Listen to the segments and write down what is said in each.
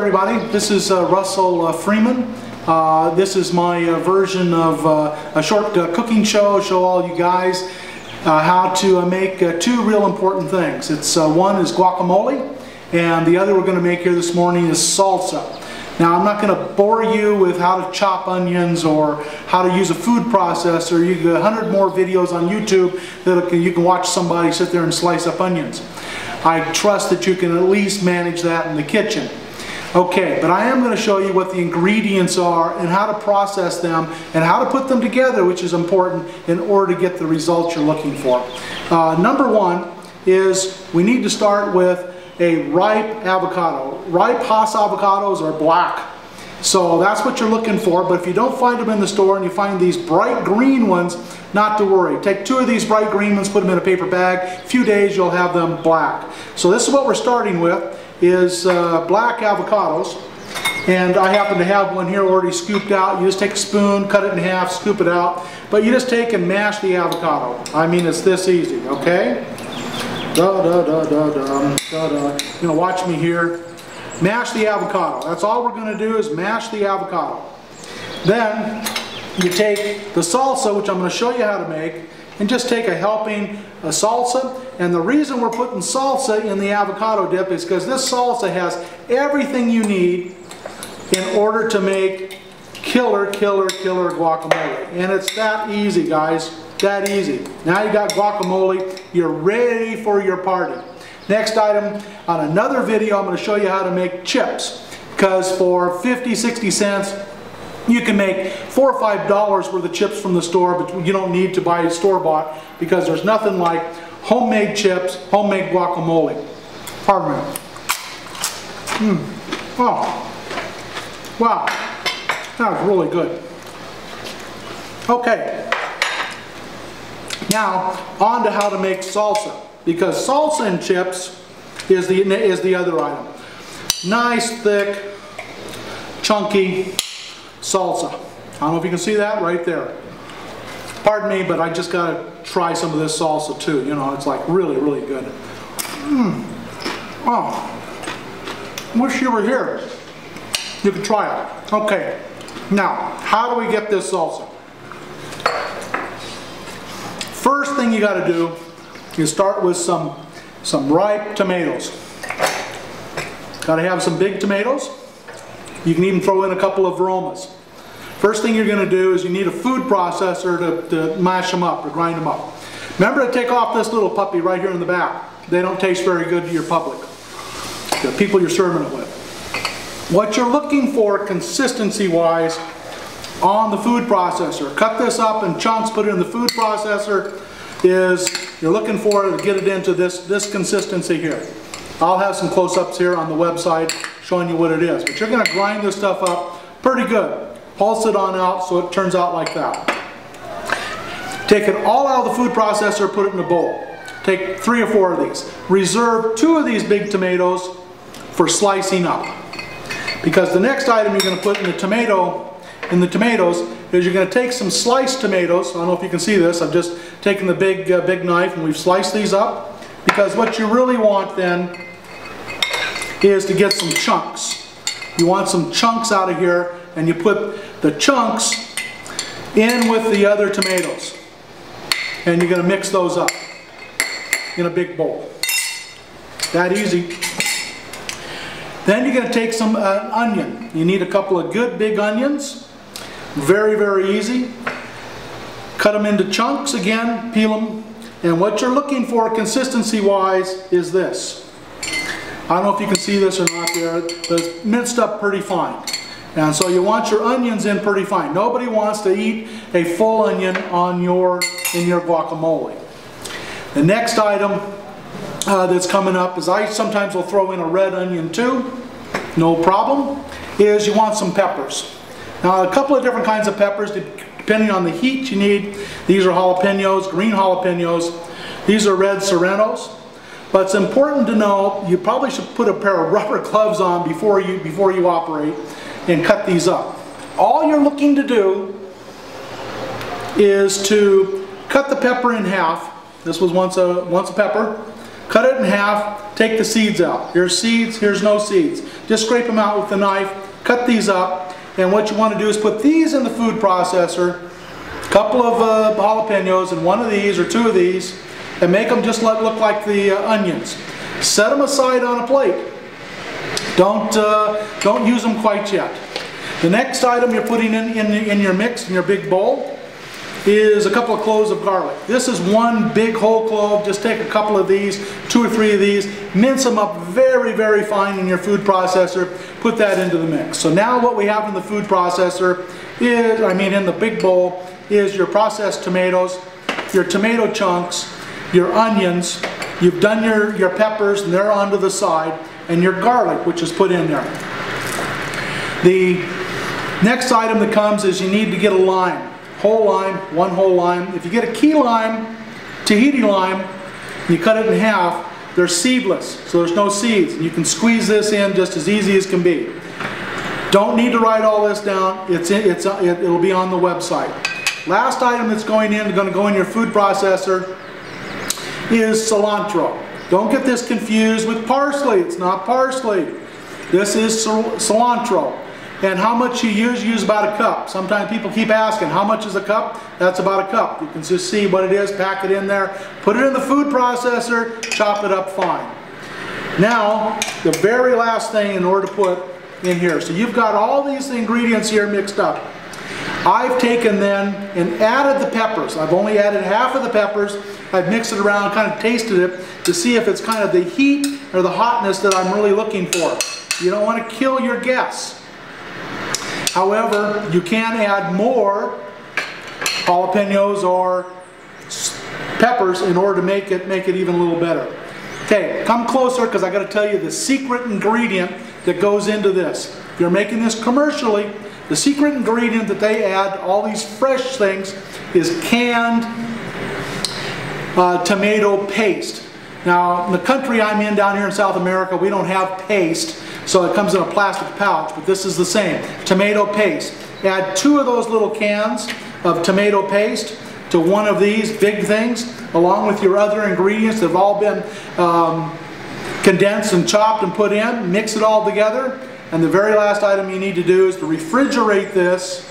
everybody, this is Russell Freeman. This is my version of a short cooking show all you guys how to make two real important things. One is guacamole, and the other we're going to make here this morning is salsa. Now, I'm not going to bore you with how to chop onions or how to use a food processor. You get 100 more videos on YouTube that you can watch somebody sit there and slice up onions. I trust that you can at least manage that in the kitchen. Okay, but I am going to show you what the ingredients are and how to process them and how to put them together, which is important in order to get the results you're looking for. Number one is we need to start with a ripe avocado. Ripe Hass avocados are black, so that's what you're looking for. But if you don't find them in the store and you find these bright green ones, not to worry. Take two of these bright green ones, put them in a paper bag. A few days you'll have them black. So this is what we're starting with, is black avocados. And I happen to have one here already scooped out. You just take a spoon, cut it in half, scoop it out. But you just take and mash the avocado. I mean, it's this easy, okay? You know, watch me here. Mash the avocado. That's all we're going to do is mash the avocado. Then you take the salsa, which I'm going to show you how to make, and just take a helping of salsa. And the reason we're putting salsa in the avocado dip is because this salsa has everything you need in order to make killer guacamole. And it's that easy, guys. That easy. Now you got guacamole, you're ready for your party. Next item, on another video I'm going to show you how to make chips, because for 50-60 cents you can make $4 or $5 worth of chips from the store, but you don't need to buy store-bought, because there's nothing like homemade chips, homemade guacamole. Pardon me. Oh, wow, that was really good. Okay. Now, on to how to make salsa, because salsa and chips is the other item. Nice, thick, chunky salsa. I don't know if you can see that right there. Pardon me, but I just got to try some of this salsa too. You know, it's like really good. Oh, wish you were here. You could try it. Okay, now, how do we get this salsa? First thing you got to do is start with some ripe tomatoes. Got to have some big tomatoes. You can even throw in a couple of aromas. First thing you're going to do is you need a food processor to mash them up or grind them up. Remember to take off this little puppy right here in the back. They don't taste very good to your public, the people you're serving it with. What you're looking for consistency wise on the food processor, cut this up in chunks, put it in the food processor, is you're looking for to get it into this consistency here. I'll have some close-ups here on the website showing you what it is, but you're going to grind this stuff up pretty good. Pulse it on out so it turns out like that. Take it all out of the food processor, put it in a bowl. Take 3 or 4 of these. Reserve 2 of these big tomatoes for slicing up, because the next item you're going to put in the tomatoes is you're going to take some sliced tomatoes. I don't know if you can see this. I've just taken the big knife and we've sliced these up, because what you really want then is to get some chunks. You want some chunks out of here, and you put the chunks in with the other tomatoes, and you're going to mix those up in a big bowl. That easy. Then you're going to take some onion. You need a couple of good big onions. Very easy. Cut them into chunks again, peel them. And what you're looking for consistency wise is this. I don't know if you can see this or not there, but it's minced up pretty fine. And so you want your onions in pretty fine. Nobody wants to eat a full onion in your guacamole. The next item that's coming up is I sometimes will throw in a red onion too. No problem. Is you want some peppers. Now, a couple of different kinds of peppers depending on the heat you need. These are jalapenos, green jalapenos. These are red Serranos. But it's important to know you probably should put a pair of rubber gloves on before you operate and cut these up. All you're looking to do is to cut the pepper in half. This was once a pepper. Cut it in half, take the seeds out. Here's seeds, here's no seeds. Just scrape them out with the knife, cut these up, and what you want to do is put these in the food processor, a couple of jalapenos and one of these or two of these, and make them just look like the onions. Set them aside on a plate. Don't use them quite yet. The next item you're putting in your mix, in your big bowl, is a couple of cloves of garlic. This is one big whole clove. Just take a couple of these, 2 or 3 of these, mince them up very, very fine in your food processor, put that into the mix. So now what we have in the food processor is, in the big bowl, is your processed tomatoes, your tomato chunks, your onions, you've done your peppers and they're onto the side, and your garlic, which is put in there. The next item that comes is you need to get a lime. Whole lime, one whole lime. If you get a key lime, Tahiti lime, you cut it in half, they're seedless, so there's no seeds. And you can squeeze this in just as easy as can be. Don't need to write all this down. It'll be on the website. Last item that's going to go in your food processor is cilantro. Don't get this confused with parsley. It's not parsley. This is cilantro. And how much you use about a cup. Sometimes people keep asking, how much is a cup? That's about a cup. You can just see what it is, pack it in there, put it in the food processor, chop it up fine. Now, the very last thing in order to put in here. So you've got all these ingredients here mixed up. I've taken then and added the peppers. I've only added half of the peppers. I've mixed it around, kind of tasted it to see if it's kind of the heat or the hotness that I'm really looking for. You don't want to kill your guests. However, you can add more jalapenos or peppers in order to make it even a little better. Okay, come closer because I got to tell you the secret ingredient that goes into this. If you're making this commercially, the secret ingredient that they add, all these fresh things, is canned tomato paste. Now, in the country I'm in down here in South America, we don't have paste. So it comes in a plastic pouch, but this is the same. Tomato paste. Add 2 of those little cans of tomato paste to one of these big things, along with your other ingredients that have all been condensed and chopped and put in. Mix it all together. And the very last item you need to do is to refrigerate this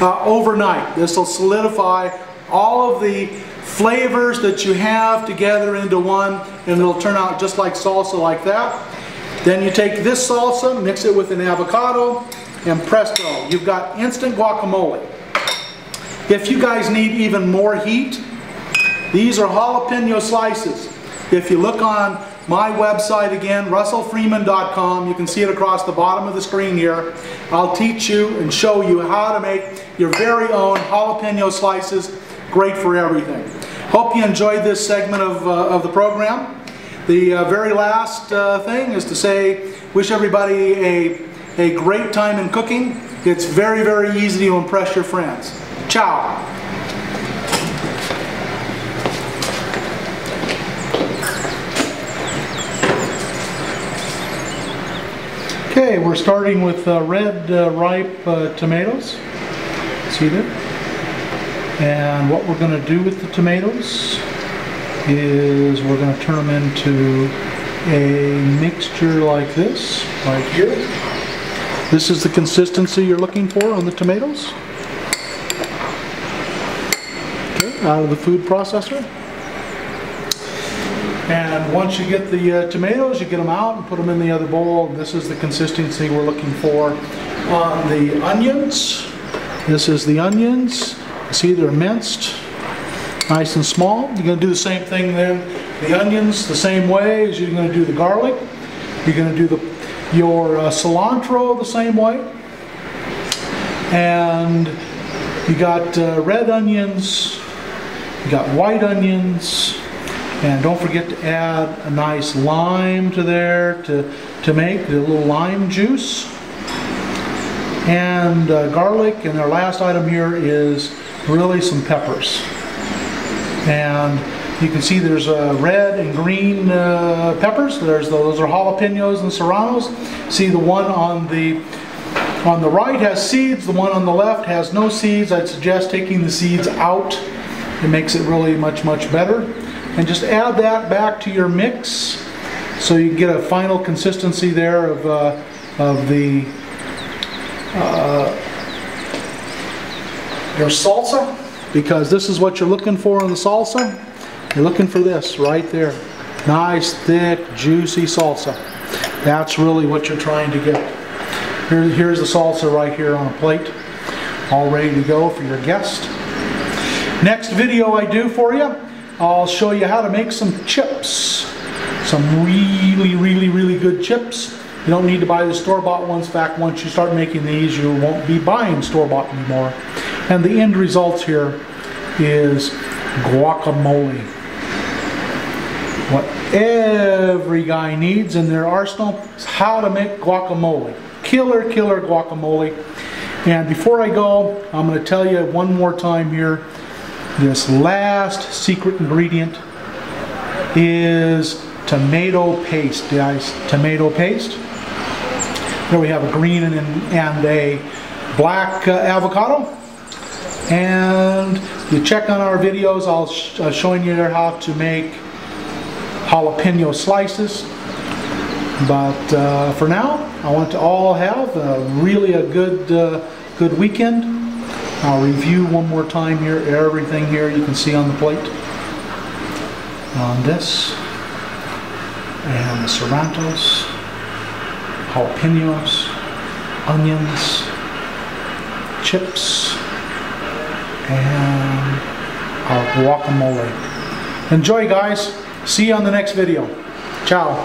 overnight. This will solidify all of the flavors that you have together into one, and it'll turn out just like salsa like that. Then you take this salsa, mix it with an avocado, and presto, you've got instant guacamole. If you guys need even more heat, these are jalapeno slices. If you look on my website again, russellfreeman.com, you can see it across the bottom of the screen here. I'll teach you and show you how to make your very own jalapeno slices, great for everything. Hope you enjoyed this segment of the program. The very last thing is to say, wish everybody a great time in cooking. It's very, very easy to impress your friends. Ciao. Okay, we're starting with red ripe tomatoes. See there? And what we're going to do with the tomatoes is we're going to turn them into a mixture like this, right here. This is the consistency you're looking for on the tomatoes. Okay, out of the food processor. And once you get the tomatoes, you get them out and put them in the other bowl. This is the consistency we're looking for on the onions. This is the onions. See, they're minced. Nice and small. You're going to do the same thing then. The onions the same way as you're going to do the garlic. You're going to do your cilantro the same way. And you got red onions, you got white onions, and don't forget to add a nice lime to there to make the little lime juice. And garlic, and our last item here is really some peppers. And you can see there's red and green peppers. Those are jalapenos and serranos. See, the one on the right has seeds, the one on the left has no seeds. I'd suggest taking the seeds out. It makes it really much, much better. And just add that back to your mix. so you get a final consistency there of your salsa, because this is what you're looking for in the salsa. You're looking for this right there. Nice, thick, juicy salsa. That's really what you're trying to get. Here's the salsa right here on a plate, all ready to go for your guest. Next video I do for you, I'll show you how to make some chips. Some really good chips. You don't need to buy the store-bought ones. In fact, once you start making these, you won't be buying store-bought anymore. And the end result here is guacamole. What every guy needs in their arsenal is how to make guacamole. Killer guacamole. And before I go, I'm going to tell you one more time here, this last secret ingredient is tomato paste, guys. Tomato paste. Here we have a green and a black avocado. And you check on our videos, I'll showing you how to make jalapeno slices. But for now, I want to all have really a good weekend. I'll review one more time here, everything here you can see on the plate. On this, and the serranos, jalapenos, onions, chips, and our guacamole. Enjoy, guys. See you on the next video. Ciao.